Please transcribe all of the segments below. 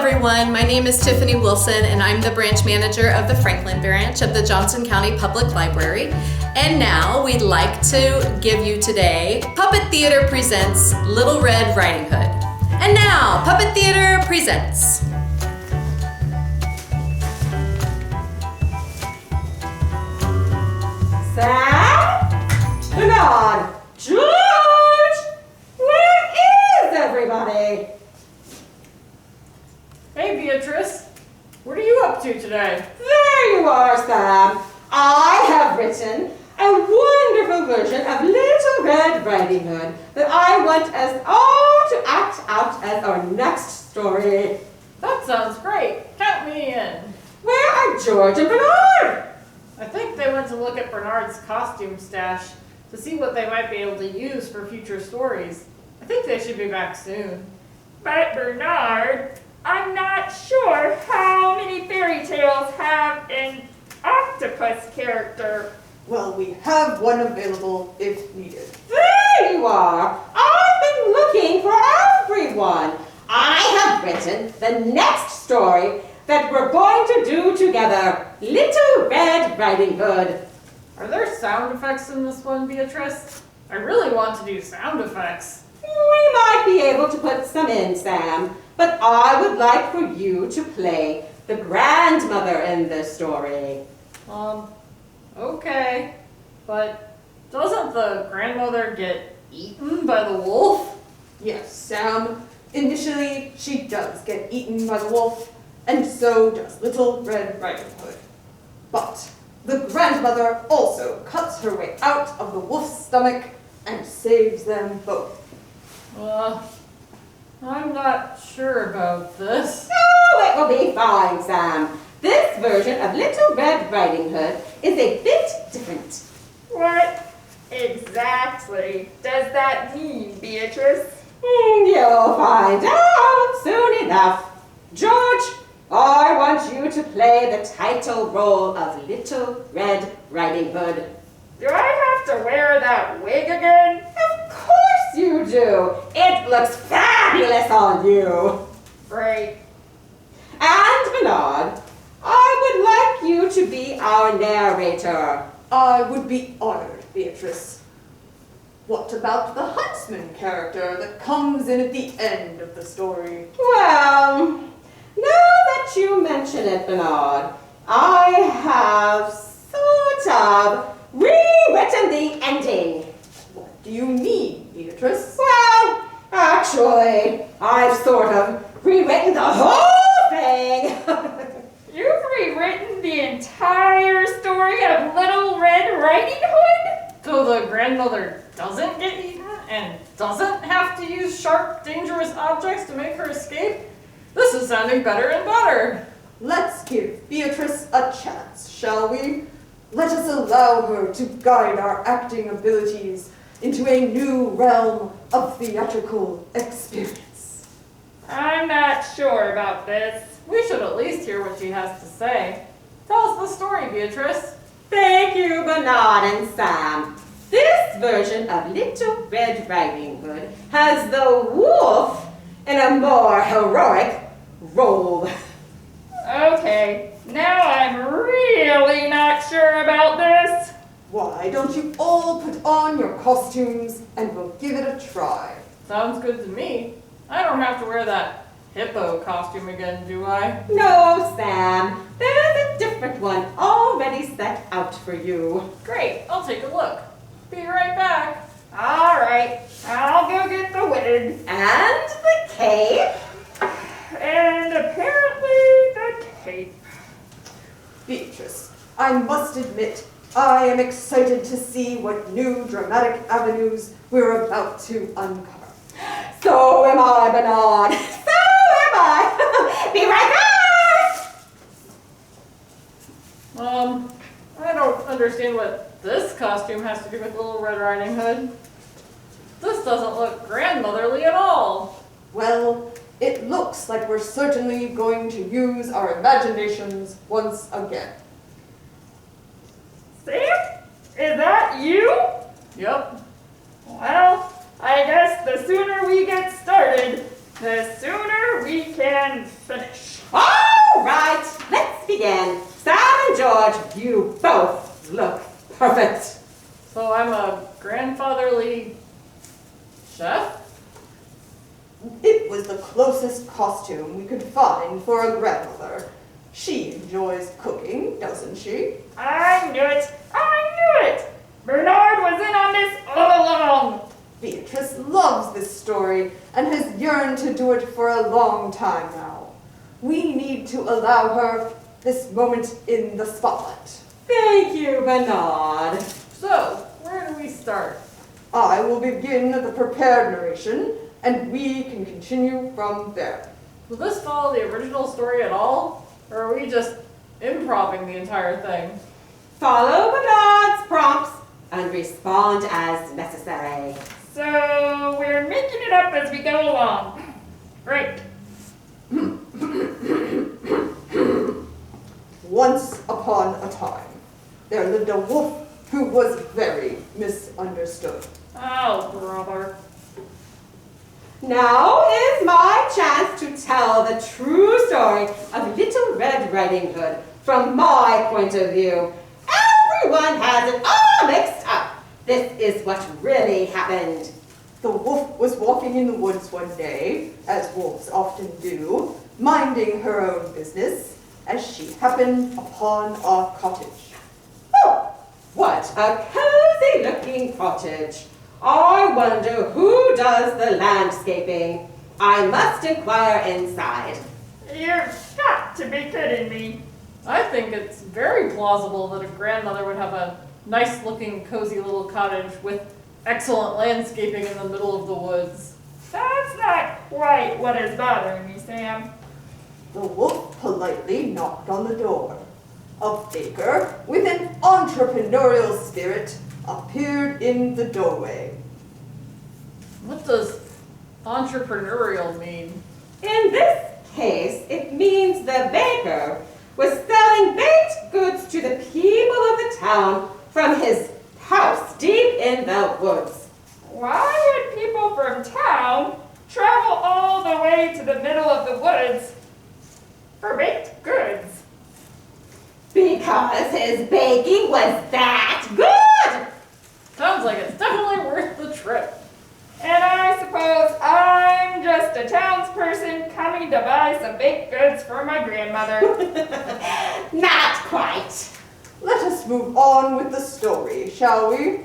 everyone. My name is Tiffany Wilson, and I'm the branch manager of the Franklin branch of the Johnson County Public Library. And now we'd like to give you today Puppet Theater Presents Little Red Riding Hood. And now, Puppet Theater presents. Sam? Bernard? George? Where is everybody? Hey Beatrice, what are you up to today? There you are, Sam. I have written a wonderful version of Little Red Riding Hood that I want us all to act out as our next story. That sounds great. Count me in. Where are George and Bernard? I think they went to look at Bernard's costume stash to see what they might be able to use for future stories. I think they should be back soon. But Bernard, I'm not sure how many fairy tales have an octopus character. Well, we have one available if needed. There you are. I've been looking for everyone. I have written the next story that we're going to do together. Little Red Riding Hood. Are there sound effects in this one, Beatrice? I really want to do sound effects. We might be able to put some in, Sam, but I would like for you to play the grandmother in this story. Okay. But doesn't the grandmother get eaten by the wolf? Yes, Sam. Initially, she does get eaten by the wolf, and so does Little Red Riding Hood. But the grandmother also cuts her way out of the wolf's stomach and saves them both. I'm not sure about this. Oh, it will be fine, Sam. This version of Little Red Riding Hood is a bit different. What exactly does that mean, Beatrice? You'll find out soon enough. George, I want you to play the title role of Little Red Riding Hood. Do I have to wear that wig again? Of course you do. It looks fabulous on you. Great. And Bernard, I would like you to be our narrator. I would be honored, Beatrice. What about the huntsman character that comes in at the end of the story? Well, now that you mention it, Bernard, I have sort of rewritten the ending. What do you mean, Beatrice? Well, actually, I've sort of rewritten the whole thing. You've rewritten the entire story of Little Red Riding Hood? So the grandmother doesn't get eaten and doesn't have to use sharp, dangerous objects to make her escape? This is sounding better and better. Let's give Beatrice a chance, shall we? Let us allow her to guide our acting abilities into a new realm of theatrical experience. I'm not sure about this. We should at least hear what she has to say. Tell us the story, Beatrice. Thank you, Bernard and Sam. This version of Little Red Riding Hood has the wolf in a more heroic role. Okay, now I'm really not sure about this. Why don't you all put on your costumes and we'll give it a try? Sounds good to me. I don't have to wear that hippo costume again, do I? No, Sam. There's a different one already set out for you. Great, I'll take a look. Be right back. All right, I'll go get the wig. And the cape. And apparently the cape. Beatrice, I must admit, I am excited to see what new dramatic avenues we're about to uncover. So am I, Bernard. So am I. Be right back. I don't understand what this costume has to do with Little Red Riding Hood. This doesn't look grandmotherly at all. Well, it looks like we're certainly going to use our imaginations once again. Sam? Is that you? Yep. Well, I guess the sooner we get started, the sooner we can finish. grandfatherly chef? It was the closest costume we could find for a grandmother. She enjoys cooking, doesn't she? I knew it! I knew it! Bernard was in on this all along! Beatrice loves this story and has yearned to do it for a long time now. We need to allow her this moment in the spotlight. Thank you, Bernard. So, where do we start? I will begin the prepared narration, and we can continue from there. Will this follow the original story at all? Or are we just improving the entire thing? Follow Bernard's prompts and respond as necessary. So we're making it up as we go along. Right. Once upon a time, there lived a wolf who was very misunderstood. Oh, brother. Now is my chance to tell the true story of Little Red Riding Hood from my point of view. Everyone has it all mixed up. This is what really happened. The wolf was walking in the woods one day, as wolves often do, minding her own business, as she happened upon a cottage. Oh, what a cozy-looking cottage. I wonder who does the landscaping. I must inquire inside. You've got to be kidding me. I think it's very plausible that a grandmother would have a nice-looking, cozy little cottage with excellent landscaping in the middle of the woods. That's not quite what is bothering me, Sam. The wolf politely knocked on the door. A baker with an entrepreneurial spirit appeared in the doorway. What does entrepreneurial mean? In this case, it means the baker was selling baked goods to the people of the town from his house deep in the woods. Why would people from town travel all the way to the middle of the woods for baked goods? Because his baking was that good! Sounds like it's definitely worth the trip. And I suppose I'm just a townsperson coming to buy some baked goods for my grandmother. Not quite. Let us move on with the story, shall we?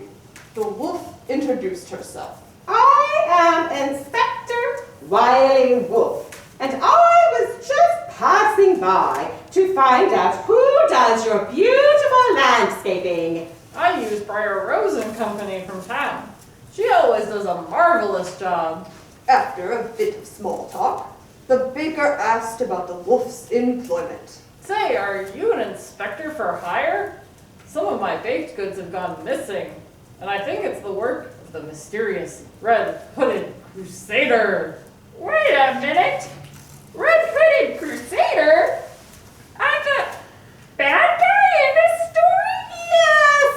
The wolf introduced herself. I am Inspector Wiley Wolf, and I was just passing by to find out who does your beautiful landscaping. I use Briar Rose and Company from town. She always does a marvelous job. After a bit of small talk, the baker asked about the wolf's employment. Say, are you an inspector for hire? Some of my baked goods have gone missing, and I think it's the work of the mysterious red-hooded crusader. Wait a minute! Red-hooded crusader? I'm the bad guy in this story? Yes!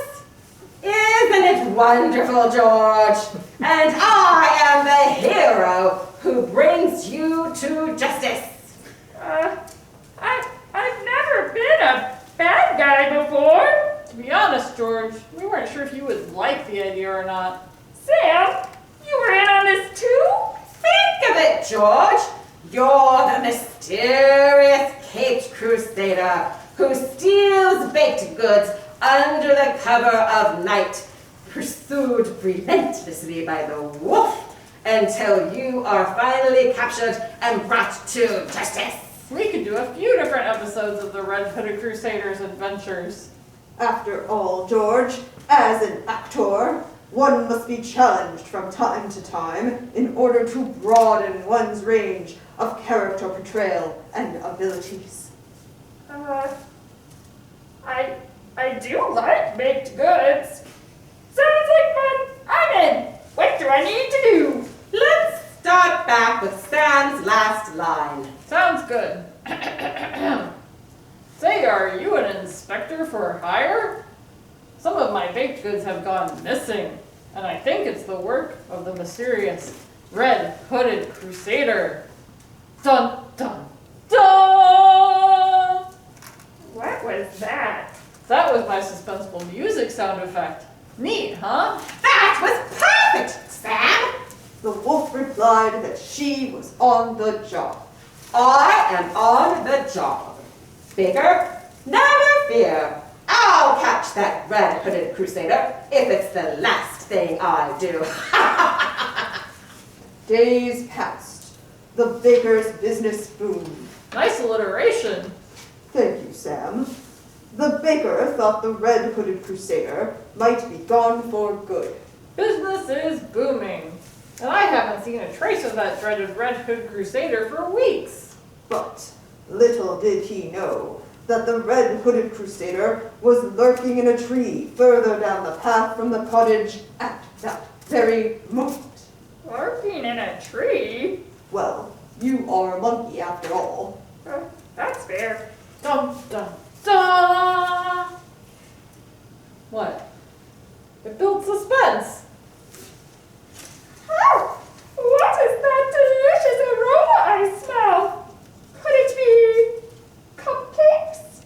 Isn't it wonderful, George? And I am the hero who brings you to justice. I've never been a bad guy before. To be honest, George, we weren't sure if you would like the idea or not. Sam, you were in on this too? Think of it, George. You're the mysterious caped crusader who steals baked goods under the cover of night, pursued relentlessly by the wolf until you are finally captured and brought to justice. We could do a few different episodes of the Red Hooded Crusader's adventures. After all, George, as an actor, one must be challenged from time to time in order to broaden one's range of character portrayal and abilities. I do like baked goods. Sounds like fun. I'm in. What do I need to do? Let's start back with Sam's last line. Sounds good. Say, are you an inspector for hire? Some of my baked goods have gone missing, and I think it's the work of the mysterious red-hooded crusader. Dun, dun, dun! What was that? That was my suspenseful music sound effect. Neat, huh? That was perfect, Sam! The wolf replied that she was on the job. I am on the job. Bigger? Never fear. I'll catch that red-hooded crusader if it's the last thing I do. Days passed. The baker's business boomed. Nice alliteration. Thank you, Sam. The baker thought the red-hooded crusader might be gone for good. Business is booming. And I haven't seen a trace of that dreaded Red Hood Crusader for weeks. But little did he know that the red-hooded crusader was lurking in a tree further down the path from the cottage at that very moment. Lurking in a tree? Well, you are a monkey after all. That's fair. Dum dum dum. What? It builds suspense. Oh, what is that delicious aroma I smell? Could it be cupcakes?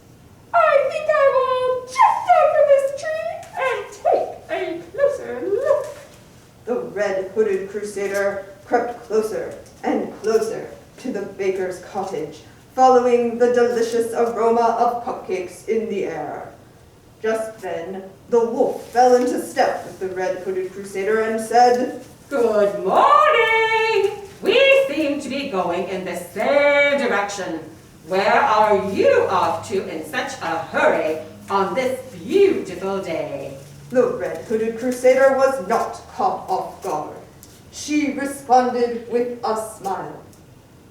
I think I will jump down from this tree and take a closer look. The red-hooded crusader crept closer and closer to the baker's cottage, following the delicious aroma of cupcakes in the air. Just then, the wolf fell into step with the red-hooded crusader and said, Good morning! We seem to be going in the same direction. Where are you off to in such a hurry on this beautiful day? The red-hooded crusader was not caught off guard. She responded with a smile.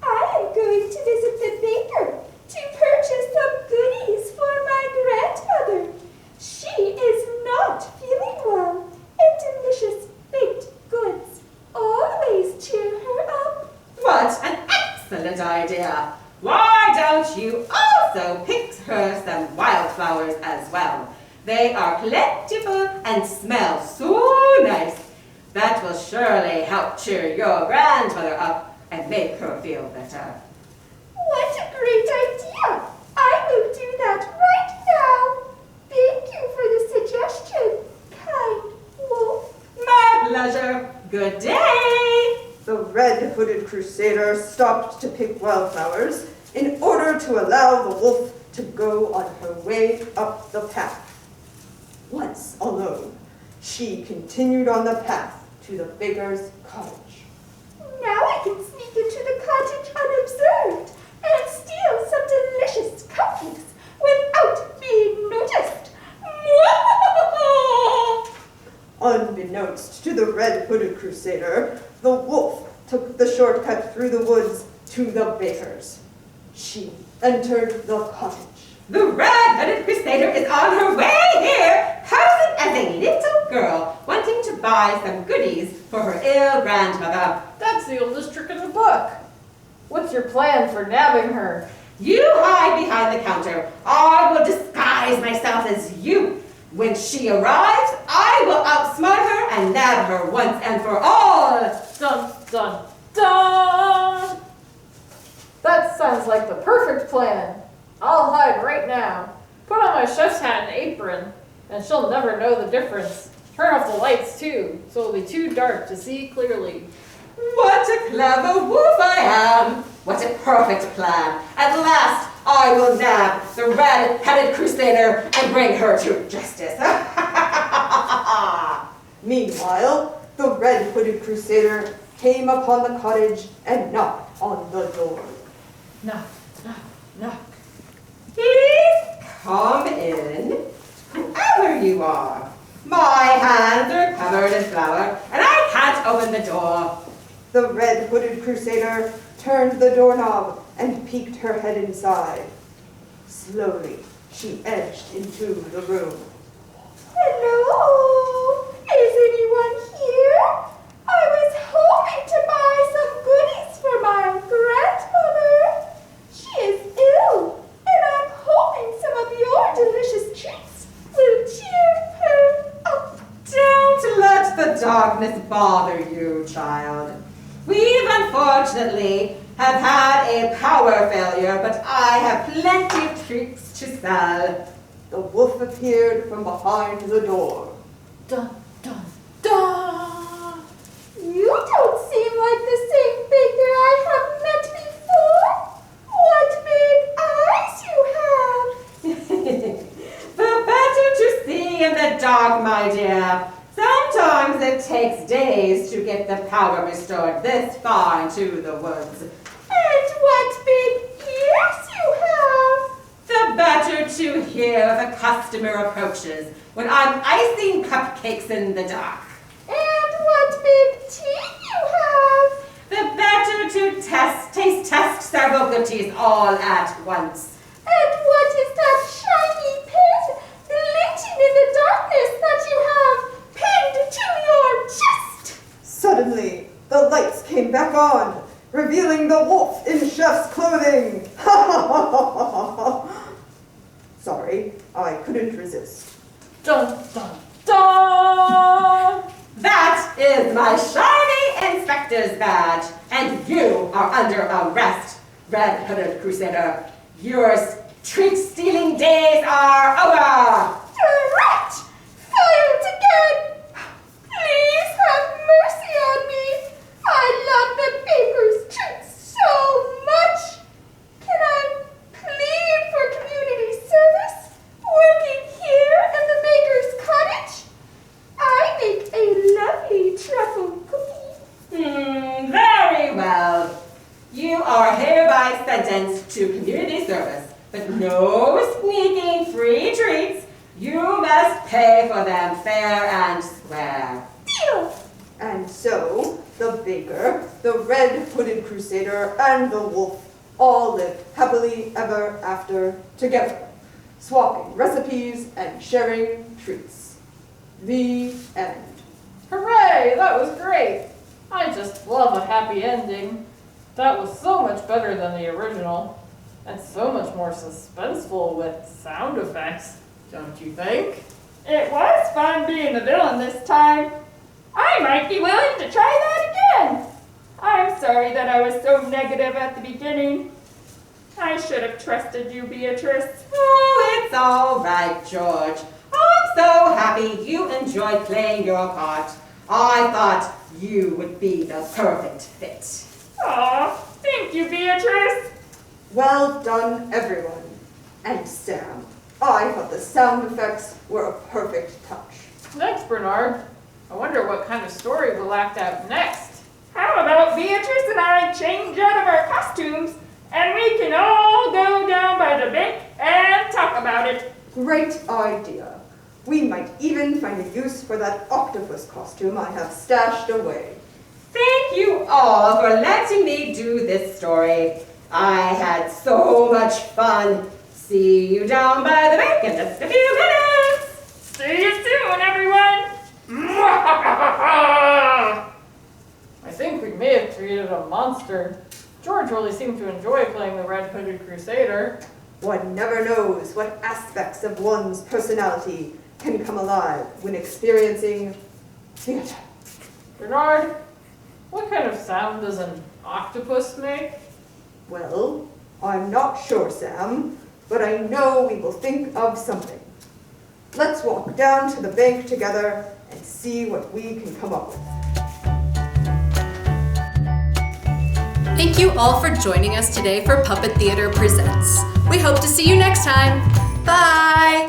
I am going to visit the baker to purchase some goodies for my grandmother. She is not feeling well, and delicious baked goods always cheer her up. What an excellent idea! Why don't you also pick her some wildflowers as well? They are plentiful and smell so nice. That will surely help cheer your grandmother up and make her feel better. What a great idea! I will do that right now. Thank you for the suggestion, kind wolf. My pleasure. Good day. The red-hooded crusader stopped to pick wildflowers in order to allow the wolf to go on her way up the path. Once alone, she continued on the path to the baker's cottage. Now I can sneak into the cottage unobserved and steal some delicious cupcakes without being noticed. Unbeknownst to the red-hooded crusader, the wolf took the shortcut through the woods to the baker's. She entered the cottage. The red-headed crusader is on her way here, posing as a little girl, wanting to buy some goodies for her ill grandmother. That's the oldest trick in the book. What's your plan for nabbing her? You hide behind the counter. I will disguise myself as you. When she arrives, I will outsmart her and nab her once and for all. Dun dun dun! That sounds like the perfect plan. I'll hide right now. Put on my chef's hat and apron, and she'll never know the difference. Turn off the lights too, so it'll be too dark to see clearly. What a clever wolf I am! What a perfect plan! At last, I will nab the red-headed crusader and bring her to justice. Meanwhile, the red-hooded crusader came upon the cottage and knocked on the door. Knock, knock, knock. Please come in, whoever you are. My hands are covered in flour, and I can't open the door. The red-hooded crusader turned the doorknob and peeked her head inside. Slowly, she edged into the room. Hello? Is anyone here? I was hoping to buy some goodies for my grandmother. She is ill, and I'm hoping some of your delicious treats will cheer her up. Don't let the darkness bother you, child. We've unfortunately have had a power failure, but I have plenty of treats to sell. The wolf appeared from behind the door. Dun, dun, dun. You don't seem like the same baker I have met before. What big eyes you have. The better to see in the dark, my dear. Sometimes it takes days to get the power restored this far into the woods. And what big ears you have. The better to hear the customer approaches when I'm icing cupcakes in the dark. And what big teeth you have. The better to taste test several goodies all at once. And what is that shiny pin glinting in the darkness that you have pinned to your chest? Suddenly, the lights came back on, revealing the wolf in chef's clothing. Sorry, I couldn't resist. Dun, dun, dun. That is my shiny inspector's badge, and you are under arrest, red-hooded crusader. Your treat-stealing days are over. Direct! Failed again! Please have mercy on me! I love the baker's treats so much! Can I plead for community service working here in the baker's cottage? I make a lovely truffle cookie. Very well. You are hereby sentenced to community service, but no sneaking free treats. You must pay for them fair and square. Deal! And so, the baker, the red-hooded crusader, and the wolf all lived happily ever after together, swapping recipes and sharing treats. The end. Hooray, that was great. I just love a happy ending. That was so much better than the original, and so much more suspenseful with sound effects, don't you think? It was fun being the villain this time. I might be willing to try that again. I'm sorry that I was so negative at the beginning. I should have trusted you, Beatrice. Oh, it's all right, George. I'm so happy you enjoyed playing your part. I thought you would be the perfect fit. Aw, thank you, Beatrice. Well done, everyone. And Sam, I thought the sound effects were a perfect touch. Thanks, Bernard. I wonder what kind of story we'll act out next. How about Beatrice and I change out of our costumes and we can all go down by the bank and talk about it? Great idea. We might even find a use for that octopus costume I have stashed away. Thank you all for letting me do this story. I had so much fun. See you down by the bank in just a few minutes. See you soon, everyone. I think we may have created a monster. George really seemed to enjoy playing the red-hooded crusader. One never knows what aspects of one's personality can come alive when experiencing theater. Bernard, what kind of sound does an octopus make? Well, I'm not sure, Sam, but I know we will think of something. Let's walk down to the bank together and see what we can come up with. Thank you all for joining us today for Puppet Theater Presents. We hope to see you next time. Bye!